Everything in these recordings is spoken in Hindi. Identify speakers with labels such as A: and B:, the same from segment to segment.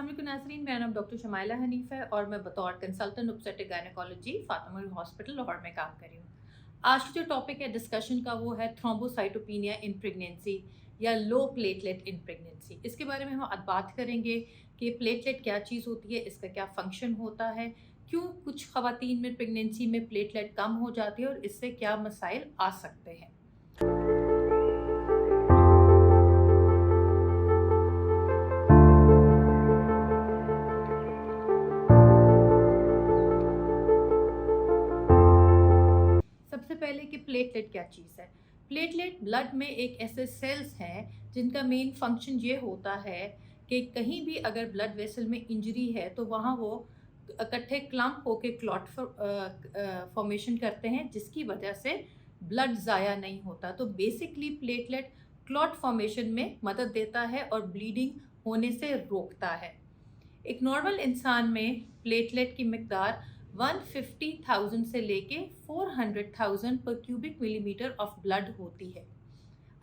A: अस्सलाम नाज़रीन, मेरा नाम डॉक्टर शमाइला हनीफ है और मैं बतौर consultant obstetric gynaecology Fatima hospital Lahore में काम कर रही हूँ। आज की जो टॉपिक है डिस्कशन का वो है थ्रोम्बोसाइटोपिनिया इन प्रेगनेंसी या लो प्लेटलेट इन प्रेगनेंसी। इसके बारे में हम आज बात करेंगे कि प्लेटलेट क्या चीज़ होती है, इसका क्या फंक्शन होता है, क्यों कुछ ख़वातीन में प्रेगनेंसी में प्लेटलेट कम हो जाती है और इससे क्या मसाइल आ सकते हैं। सबसे पहले कि प्लेटलेट क्या चीज़ है। प्लेटलेट ब्लड में एक ऐसे सेल्स हैं जिनका मेन फंक्शन ये होता है कि कहीं भी अगर ब्लड वेसल में इंजरी है तो वहाँ वो इकट्ठे क्लम्प होके क्लॉट फॉर्मेशन करते हैं, जिसकी वजह से ब्लड ज़ाया नहीं होता। तो बेसिकली प्लेटलेट क्लॉट फॉर्मेशन में मदद देता है और ब्लीडिंग होने से रोकता है। एक नॉर्मल इंसान में प्लेटलेट की मिकदार 150,000 से लेके 400,000 पर क्यूबिक मिलीमीटर ऑफ ब्लड होती है।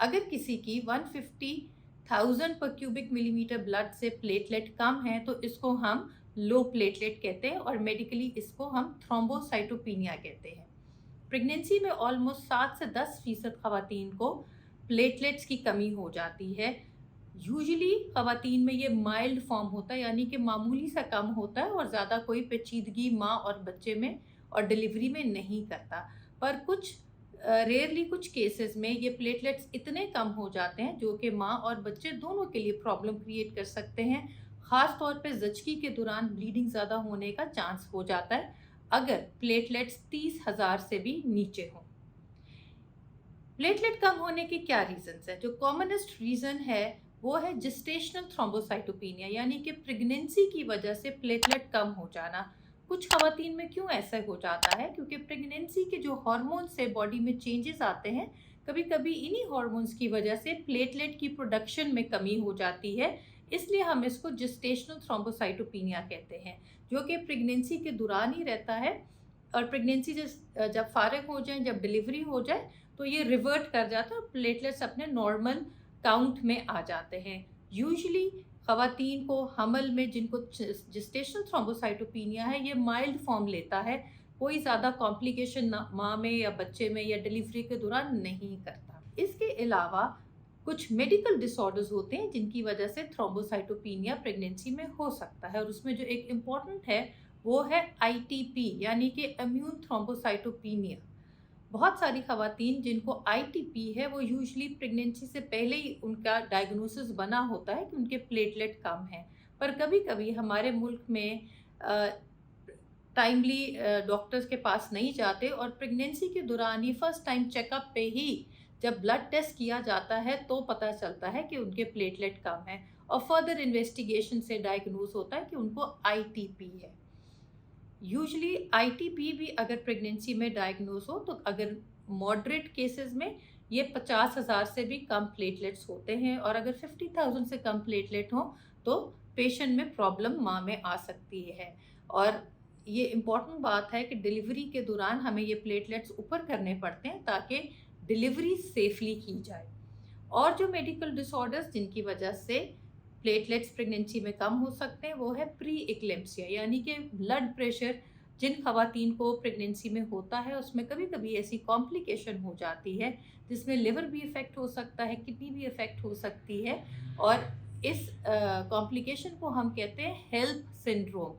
A: अगर किसी की 150,000 पर क्यूबिक मिलीमीटर ब्लड से प्लेटलेट कम है तो इसको हम लो प्लेटलेट कहते हैं और मेडिकली इसको हम थ्रोम्बोसाइटोपिनिया कहते हैं। प्रेगनेंसी में ऑलमोस्ट 7 से 10% खवातीन को प्लेटलेट्स की कमी हो जाती है। यूजुअली ख़वातीन में ये माइल्ड फॉर्म होता है, यानी कि मामूली सा कम होता है और ज़्यादा कोई पेचीदगी माँ और बच्चे में और डिलीवरी में नहीं करता। पर कुछ रेयरली कुछ केसेस में ये प्लेटलेट्स इतने कम हो जाते हैं जो कि माँ और बच्चे दोनों के लिए प्रॉब्लम क्रिएट कर सकते हैं। ख़ास तौर पे ज़चगी के दौरान ब्लीडिंग ज़्यादा होने का चांस हो जाता है अगर प्लेटलेट्स 30,000 से भी नीचे हों। प्लेटलेट कम होने के क्या रीज़न्स हैं? जो कॉमनेस्ट रीज़न है वो है जेस्टेशनल थ्रोम्बोसाइटोपिनिया, यानी कि प्रेगनेंसी की वजह से प्लेटलेट कम हो जाना। कुछ खवातीन में क्यों ऐसा हो जाता है? क्योंकि प्रेगनेंसी के जो हार्मोन्स से बॉडी में चेंजेस आते हैं, कभी कभी इन्हीं हार्मोन्स की वजह से प्लेटलेट की प्रोडक्शन में कमी हो जाती है। इसलिए हम इसको जेस्टेशनल थ्रोम्बोसाइटोपिनिया कहते हैं, जो कि प्रेगनेंसी के दौरान ही रहता है और प्रेगनेंसी जब फारिग हो जाए, जब डिलीवरी हो जाए तो ये रिवर्ट कर जाता है और प्लेटलेट्स अपने नॉर्मल काउंट में आ जाते हैं। यूजुअली ख़वातीन को हमल में जिनको जेस्टेशनल थ्रोम्बोसाइटोपिनिया है, ये माइल्ड फॉर्म लेता है, कोई ज़्यादा कॉम्प्लिकेशन माँ में या बच्चे में या डिलीवरी के दौरान नहीं करता। इसके अलावा कुछ मेडिकल डिसऑर्डर्स होते हैं जिनकी वजह से थ्रोम्बोसाइटोपिनिया प्रेगनेंसी में हो सकता है और उसमें जो एक इम्पॉर्टेंट है वो है ITP, यानी कि इम्यून थ्रोम्बोसाइटोपिनिया। बहुत सारी खवातीन जिनको ITP है वो यूजुअली प्रेगनेंसी से पहले ही उनका डायग्नोसिस बना होता है कि उनके प्लेटलेट कम हैं, पर कभी कभी हमारे मुल्क में टाइमली डॉक्टर्स के पास नहीं जाते और प्रेगनेंसी के दौरान ही फर्स्ट टाइम चेकअप पे ही जब ब्लड टेस्ट किया जाता है तो पता चलता है कि उनके प्लेटलेट कम है और फर्दर इन्वेस्टिगेशन से डायग्नोस होता है कि उनको ITP है। यूजुअली ITP भी अगर प्रेगनेंसी में डायग्नोस हो तो अगर मॉडरेट केसेस में ये 50,000 से भी कम प्लेटलेट्स होते हैं और अगर 50,000 से कम प्लेटलेट हो तो पेशेंट में प्रॉब्लम माँ में आ सकती है। और ये इम्पॉर्टेंट बात है कि डिलीवरी के दौरान हमें ये प्लेटलेट्स ऊपर करने पड़ते हैं ताकि डिलीवरी सेफली की जाए। और जो मेडिकल डिसऑर्डर्स जिनकी वजह से प्लेटलेट्स प्रेगनेंसी में कम हो सकते हैं वो है प्री एक्लेम्पसिया, यानी कि ब्लड प्रेशर जिन खवातीन को प्रेगनेंसी में होता है उसमें कभी कभी ऐसी कॉम्प्लिकेशन हो जाती है जिसमें लिवर भी इफ़ेक्ट हो सकता है, किडनी भी इफ़ेक्ट हो सकती है और इस कॉम्प्लिकेशन को हम कहते हैं हेल्प सिंड्रोम।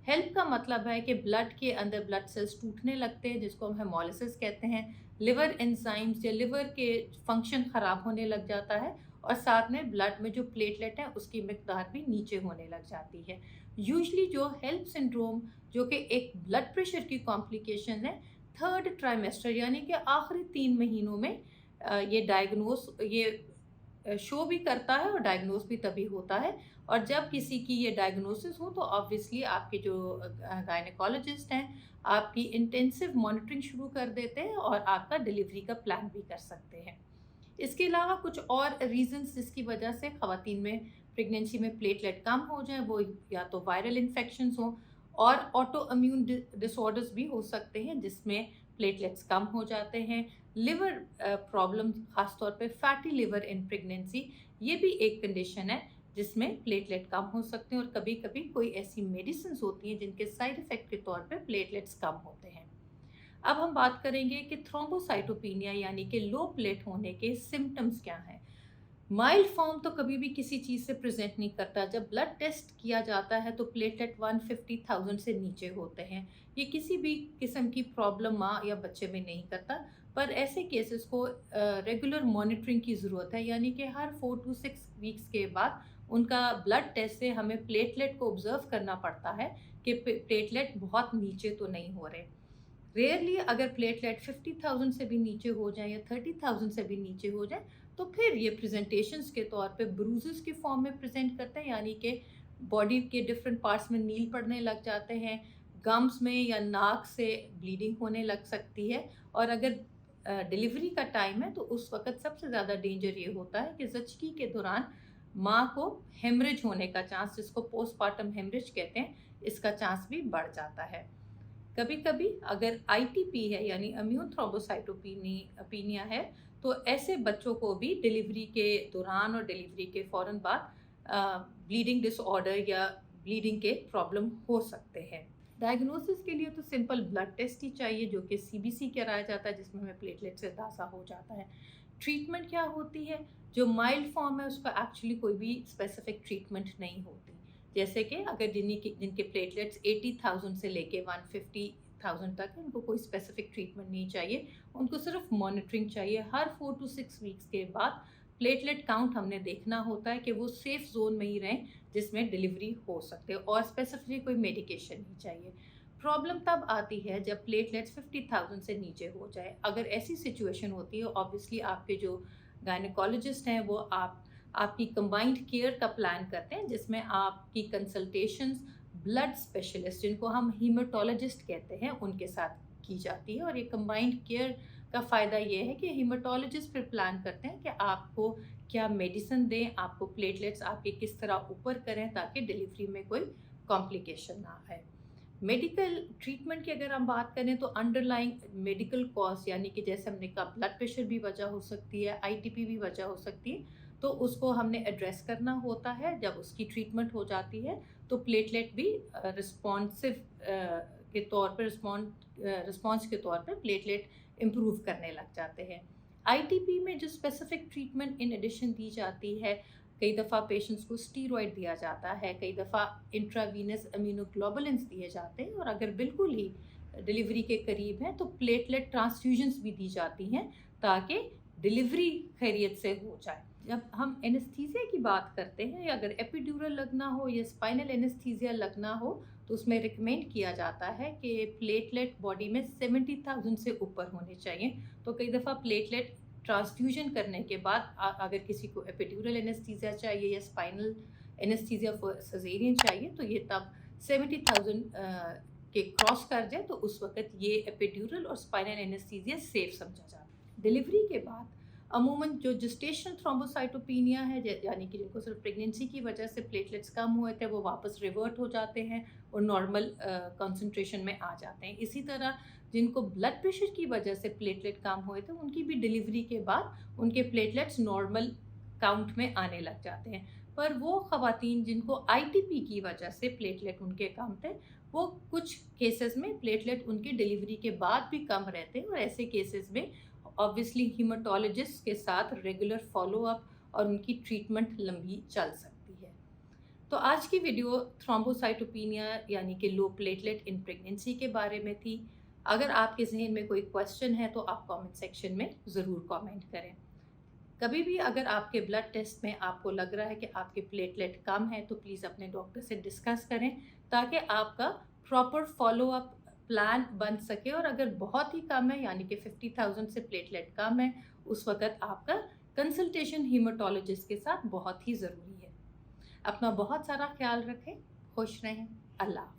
A: हेल्प का मतलब है कि ब्लड के अंदर ब्लड सेल्स टूटने लगते हैं जिसको हम हेमोलिसिस कहते हैं, लिवर एंजाइम्स या लिवर के फंक्शन ख़राब होने लग जाता है और साथ में ब्लड में जो प्लेटलेट है उसकी मिकदार भी नीचे होने लग जाती है। यूजुअली जो हेल्प सिंड्रोम जो कि एक ब्लड प्रेशर की कॉम्प्लिकेशन है, थर्ड ट्राइमेस्टर यानी कि आखिरी 3 महीनों में ये शो भी करता है और डायग्नोस भी तभी होता है। और जब किसी की ये डायग्नोसिस हो तो ऑब्वियसली आपके जो गायनेकोलॉजिस्ट हैं आपकी इंटेंसिव मॉनिटरिंग शुरू कर देते हैं और आपका डिलीवरी का प्लान भी कर सकते हैं। इसके अलावा कुछ और रीजंस जिसकी वजह से खवातीन में प्रेगनेंसी में प्लेटलेट कम हो जाए वो या तो वायरल इन्फेक्शंस हों और ऑटो इम्यून डिसऑर्डर्स भी हो सकते हैं जिसमें प्लेटलेट्स कम हो जाते हैं। लिवर प्रॉब्लम, खासतौर पे फैटी लिवर इन प्रेगनेंसी, ये भी एक कंडीशन है जिसमें प्लेटलेट कम हो सकते हैं, और कभी कभी कोई ऐसी मेडिसिन होती हैं जिनके साइड इफ़ेक्ट के तौर पे प्लेटलेट्स कम होते हैं। अब हम बात करेंगे कि थ्रोम्बोसाइटोपिनिया यानी कि लो प्लेट होने के सिम्टम्स क्या हैं। माइल्ड फॉर्म तो कभी भी किसी चीज़ से प्रेजेंट नहीं करता। जब ब्लड टेस्ट किया जाता है तो प्लेटलेट 150,000 से नीचे होते हैं। ये किसी भी किस्म की प्रॉब्लम माँ या बच्चे में नहीं करता, पर ऐसे केसेस को रेगुलर मॉनिटरिंग की ज़रूरत है, यानी कि हर 4 to 6 वीक्स के बाद उनका ब्लड टेस्ट से हमें प्लेटलेट को ऑब्जर्व करना पड़ता है कि प्लेटलेट बहुत नीचे तो नहीं हो रहे। रेयरली अगर प्लेटलेट 50,000 से भी नीचे हो जाए या 30,000 से भी नीचे हो जाए तो फिर ये प्रेजेंटेशंस के तौर पे ब्रूजेस की फॉर्म में प्रेजेंट करते हैं, यानी कि बॉडी के डिफरेंट पार्ट्स में नील पड़ने लग जाते हैं, गम्स में या नाक से ब्लीडिंग होने लग सकती है। और अगर डिलीवरी का टाइम है तो उस वक्त सबसे ज़्यादा डेंजर ये होता है कि ज़चगी के दौरान माँ को हेमरेज होने का चांस, जिसको पोस्टपार्टम हेमरेज कहते हैं, इसका चांस भी बढ़ जाता है। कभी कभी अगर आईटीपी है यानी इम्यून थ्रोम्बोसाइटोपिनिया है तो ऐसे बच्चों को भी डिलीवरी के दौरान और डिलीवरी के फ़ौरन बाद ब्लीडिंग डिसऑर्डर या ब्लीडिंग के प्रॉब्लम हो सकते हैं। डायग्नोसिस के लिए तो सिंपल ब्लड टेस्ट ही चाहिए जो कि सीबीसी कराया जाता है, जिसमें हमें प्लेटलेट से अंदाज़ा हो जाता है। ट्रीटमेंट क्या होती है? जो माइल्ड फॉर्म है उसका एक्चुअली कोई भी स्पेसिफिक ट्रीटमेंट नहीं होती। जैसे कि अगर जिनके प्लेटलेट्स 80,000 से लेके 150,000 तक है, उनको कोई स्पेसिफिक ट्रीटमेंट नहीं चाहिए, उनको सिर्फ मॉनिटरिंग चाहिए। हर 4 to 6 वीक्स के बाद प्लेटलेट काउंट हमने देखना होता है कि वो सेफ जोन में ही रहें जिसमें डिलीवरी हो सकते हो, और स्पेसिफिकली कोई मेडिकेशन नहीं चाहिए। प्रॉब्लम तब आती है जब प्लेटलेट्स 50,000 से नीचे हो जाए। अगर ऐसी सिचुएशन होती है, ऑब्वियसली आपके जो गायनेकोलॉजिस्ट हैं वो आपकी कंबाइंड केयर का प्लान करते हैं, जिसमें आपकी कंसल्टेशंस ब्लड स्पेशलिस्ट, जिनको हम हीमेटोलॉजिस्ट कहते हैं, उनके साथ की जाती है। और ये कंबाइंड केयर का फ़ायदा ये है कि हीमेटोलॉजिस्ट फिर प्लान करते हैं कि आपको क्या मेडिसिन दें, आपको प्लेटलेट्स आपके किस तरह ऊपर करें ताकि डिलीवरी में कोई कॉम्प्लिकेशन ना आए। मेडिकल ट्रीटमेंट की अगर हम बात करें तो अंडरलाइंग मेडिकल कॉज, यानी कि जैसे हमने कहा ब्लड प्रेशर भी वजह हो सकती है, आईटीपी भी वजह हो सकती है, तो उसको हमने एड्रेस करना होता है। जब उसकी ट्रीटमेंट हो जाती है तो प्लेटलेट भी रिस्पॉन्सिव के तौर पर रिस्पॉन्स के तौर पर प्लेटलेट इम्प्रूव करने लग जाते हैं। आईटीपी में जो स्पेसिफिक ट्रीटमेंट इन एडिशन दी जाती है, कई दफ़ा पेशेंट्स को स्टीरॉयड दिया जाता है, कई दफ़ा इंट्रावीनस इम्यूनोग्लोबुलिन्स दिए जाते हैं, और अगर बिल्कुल ही डिलीवरी के करीब है तो प्लेटलेट ट्रांसफ्यूजन्स भी दी जाती हैं ताकि डिलीवरी खैरियत से हो जाए। जब हम एनेस्थीसिया की बात करते हैं, या अगर एपिड्यूरल लगना हो या स्पाइनल एनेस्थीसिया लगना हो, तो उसमें रिकमेंड किया जाता है कि प्लेटलेट बॉडी में 70,000 से ऊपर होने चाहिए। तो कई दफ़ा प्लेटलेट ट्रांसफ्यूजन करने के बाद अगर किसी को एपिड्यूरल एनेस्थीसिया चाहिए या स्पाइनल एनेस्थीसिया फॉर सिज़ेरियन चाहिए, तो ये तब 70,000 के क्रॉस कर जाए तो उस वक्त ये एपिड्यूरल और स्पाइनल एनेस्थीसिया सेफ समझा जाता है। डिलीवरी के बाद अमूमन जो जेस्टेशनल थ्रोम्बोसाइटोपिनिया है, यानी कि जिनको सिर्फ प्रेगनेंसी की वजह से प्लेटलेट्स कम हुए थे, वो वापस रिवर्ट हो जाते हैं और नॉर्मल कंसंट्रेशन में आ जाते हैं। इसी तरह जिनको ब्लड प्रेशर की वजह से प्लेटलेट कम हुए थे, उनकी भी डिलीवरी के बाद उनके प्लेटलेट्स नॉर्मल काउंट में आने लग जाते हैं। पर वो ख़वातीन जिनको आईटीपी की वजह से प्लेटलेट उनके कम थे, वो कुछ केसेस में प्लेटलेट उनकी डिलीवरी के बाद भी कम रहते हैं, और ऐसे केसेस में ऑब्वियसली हीमेटोलॉजिस्ट के साथ रेगुलर फॉलोअप और उनकी ट्रीटमेंट लंबी चल सकती है। तो आज की वीडियो थ्रोम्बोसाइटोपिनिया यानी कि लो प्लेटलेट इन प्रेगनेंसी के बारे में थी। अगर आपके जहन में कोई क्वेश्चन है तो आप कमेंट सेक्शन में ज़रूर कमेंट करें। कभी भी अगर आपके ब्लड टेस्ट में आपको लग रहा है कि आपके प्लेटलेट कम है तो प्लीज़ अपने डॉक्टर से डिस्कस करें ताकि आपका प्रॉपर फॉलोअप प्लान बन सके। और अगर बहुत ही कम है, यानी कि 50,000 से प्लेटलेट कम है, उस वक्त आपका कंसल्टेशन हीमेटोलॉजिस्ट के साथ बहुत ही ज़रूरी है। अपना बहुत सारा ख्याल रखें, खुश रहें। अल्लाह।